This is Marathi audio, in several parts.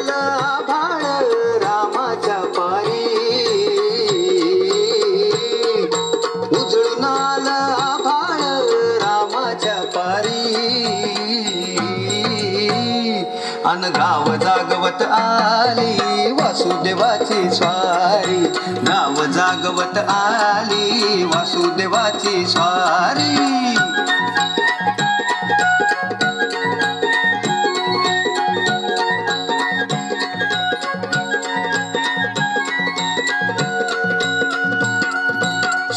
भाळ रामाच्या पारी उजळून आला भाळ रामाच्या पारी अन गाव जागवत आली वासुदेवाची स्वारी गाव जागवत आली वासुदेवाची स्वारी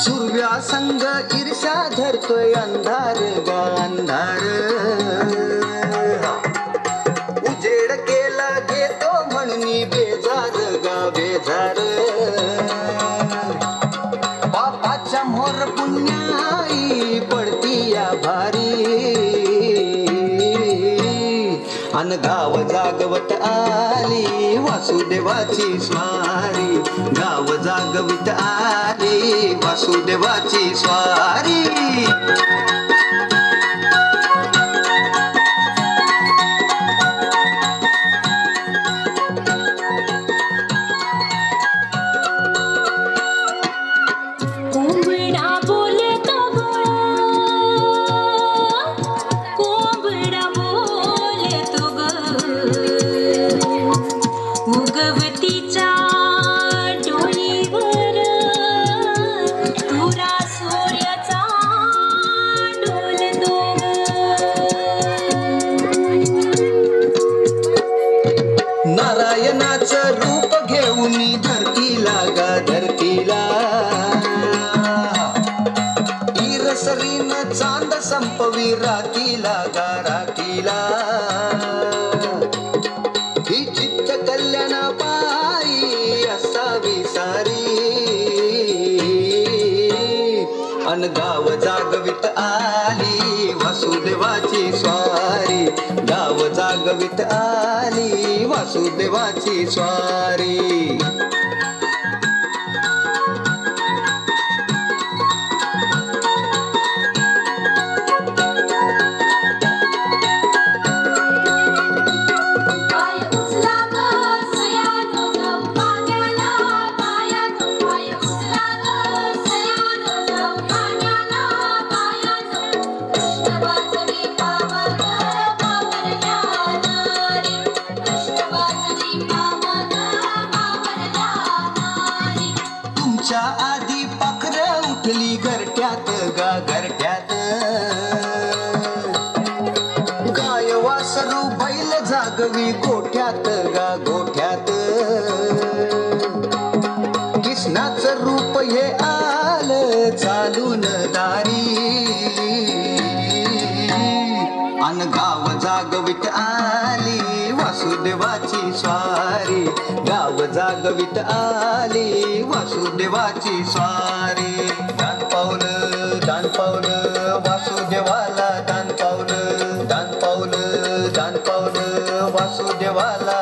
सूर्या संग ईर्ष्या धरतोय अंधार गा अंधार उजेड केला घेतो म्हणून बेजार गा बेजार बापाच्या मोर पुण्याई पडती या भारी अन गाव जागवत आली वासुदेवाची स्वारी गाव जागवित आली वासुदेवाची स्वारी नारायणाचं रूप घेऊन धरतीला गा धरतीला ईरसरीन चांद संपवी रातीला गा रातीला ही चित्त कल्याणा पायी असावी सारी अन गाव जागवित आली वासुदेवाची स्वारी गाव जागवित आली वासुदेवाची स्वारी तुमच्या आधी पाखरं उठली घरट्यात गा घरट्यात गाय वासरू बैल जागवी गोठ्यात गा गोठ्यात कृष्णाचं रूप हे आलं चालून दारी अन गाव जागवित आली वासुदेवाची स्वारी गाव जागवित आली वासुदेवाची स्वारी दान पावलं वासुदेवाला दान पावलं वासुदेवाला